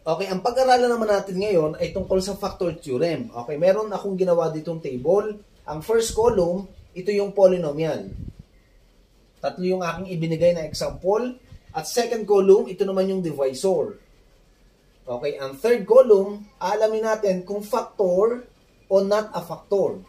Okay, ang pag-aralan naman natin ngayon ay tungkol sa factor theorem. Okay, meron akong ginawa ditong table. Ang first column, ito yung polynomial. Tatlo yung aking ibinigay na example. At second column, ito naman yung divisor. Okay, ang third column, alamin natin kung factor o not a factor.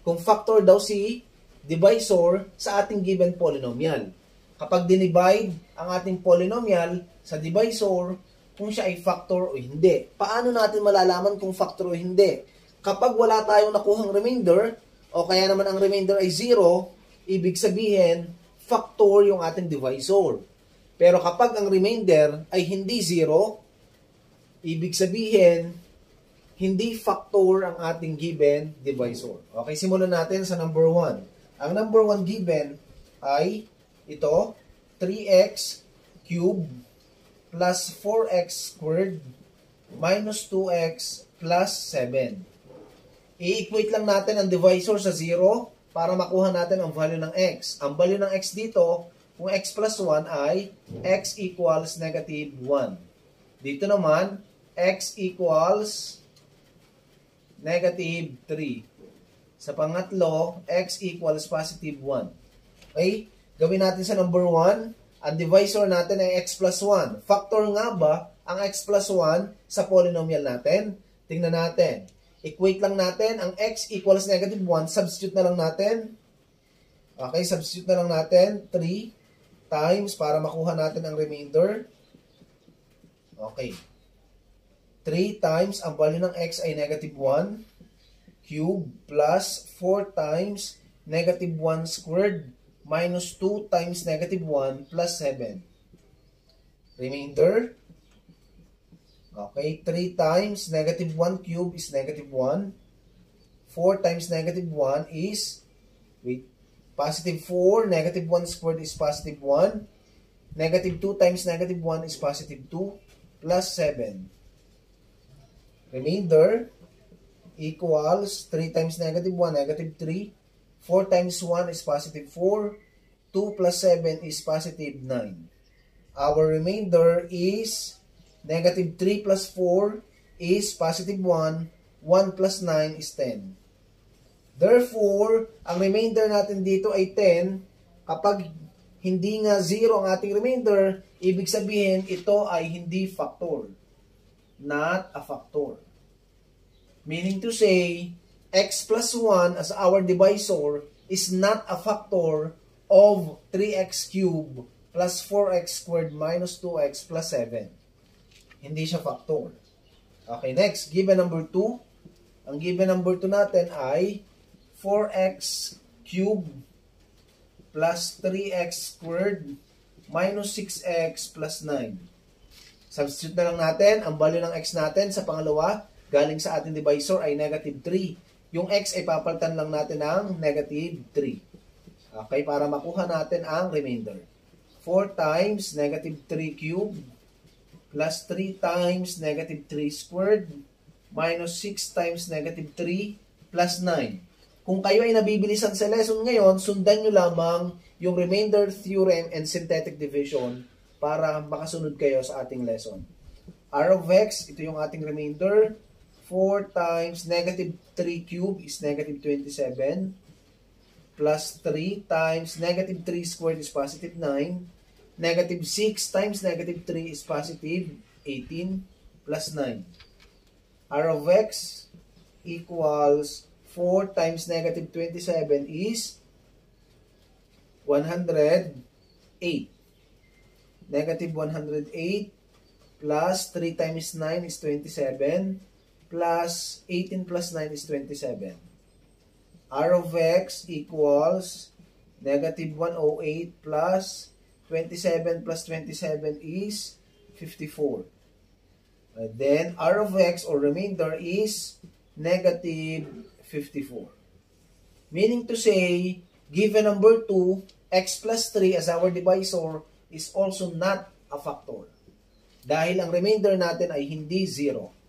Kung factor daw si divisor sa ating given polynomial. Kapag dinivide ang ating polynomial sa divisor, kung siya ay factor o hindi. Paano natin malalaman kung factor o hindi? Kapag wala tayong nakuhang remainder, o kaya naman ang remainder ay 0, ibig sabihin, factor yung ating divisor. Pero kapag ang remainder ay hindi 0, ibig sabihin, hindi factor ang ating given divisor. Okay, simulan natin sa number 1. Ang number 1 given ay ito, 3x cubed plus 4x squared minus 2x plus 7. I-equate lang natin ang divisor sa 0 para makuha natin ang value ng x. Ang value ng x dito, kung x plus 1 ay x equals negative 1. Dito naman, x equals negative 3. Sa pangatlo, x equals positive 1. Okay? Gawin natin sa number 1. Ang divisor natin ay x plus 1. Factor nga ba ang x plus 1 sa polynomial natin? Tingnan natin. Equate lang natin ang x equals negative 1. Substitute na lang natin. Okay, substitute na lang natin. 3 times para makuha natin ang remainder. Okay. 3 times ang value ng x ay negative 1. Cube plus 4 times negative 1 squared minus 2 times negative 1 plus 7. Remainder. Okay, 3 times negative 1 cube is negative 1. 4 times negative 1 is, positive 4. Negative 1 squared is positive 1. Negative 2 times negative 1 is positive 2 plus 7. Remainder equals 3 times negative 1, negative 3. 4 times 1 is positive 4. 2 plus 7 is positive 9. Our remainder is negative 3 plus 4 is positive 1. 1 plus 9 is 10. Therefore, ang remainder natin dito ay 10. Kapag hindi nga 0 ang ating remainder, ibig sabihin ito ay hindi factor. Not a factor. Meaning to say, x plus 1 as our divisor is not a factor of 3x cubed plus 4x squared minus 2x plus 7. Hindi siya factor. Okay, next, given number 2. Ang given number 2 natin ay 4x cubed plus 3x squared minus 6x plus 9. Substitute na lang natin ang value ng x natin sa pangalawa. Galing sa ating divisor ay negative 3. Yung x ay papalitan lang natin ng negative 3. Okay, para makuha natin ang remainder. 4 times negative 3 cubed plus 3 times negative 3 squared minus 6 times negative 3 plus 9. Kung kayo ay nabibilisan sa lesson ngayon, sundan nyo lamang yung remainder theorem and synthetic division para makasunod kayo sa ating lesson. R of x, ito yung ating remainder. 4 times negative 3 cubed is negative 27. Plus 3 times negative 3 squared is positive 9. Negative 6 times negative 3 is positive 18 plus 9. R of x equals 4 times negative 27 is 108. Negative 108 plus 3 times 9 is 27. Plus 18 plus 9 is 27. R of x equals negative 108 plus 27 plus 27 is 54. And then R of x or remainder is negative 54. Meaning to say, given number 2, x plus 3 as our divisor is also not a factor. Dahil ang remainder natin ay hindi 0.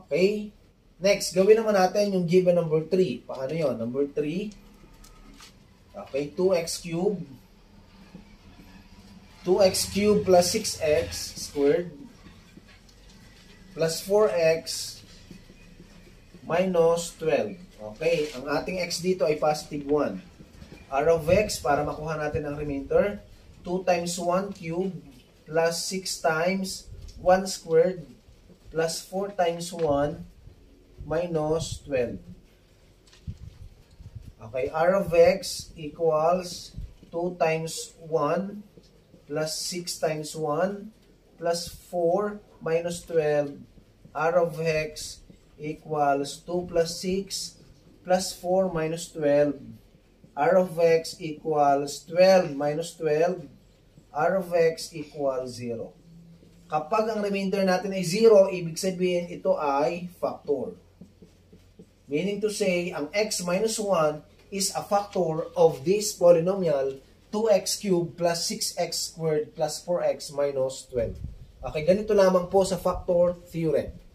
Okay? Next, gawin naman natin yung given number 3. Paano yon? Number 3. Okay, 2x cubed. 2x cubed plus 6x squared plus 4x minus 12. Okay, ang ating x dito ay positive 1. R of x, para makuha natin ang remainder, 2 times 1 cube plus 6 times 1 squared plus 4 times 1 minus 12. Okay, R of x equals 2 times 1 plus 6 times 1 plus 4 minus 12. R of x equals 2 plus 6 plus 4 minus 12. R of x equals 12 minus 12. R of x equals 0. Kapag ang remainder natin ay 0, ibig sabihin ito ay factor. Meaning to say, ang x minus 1 is a factor of this polynomial 2x cubed plus 6x squared plus 4x minus 12. Okay, ganito lamang po sa factor theorem.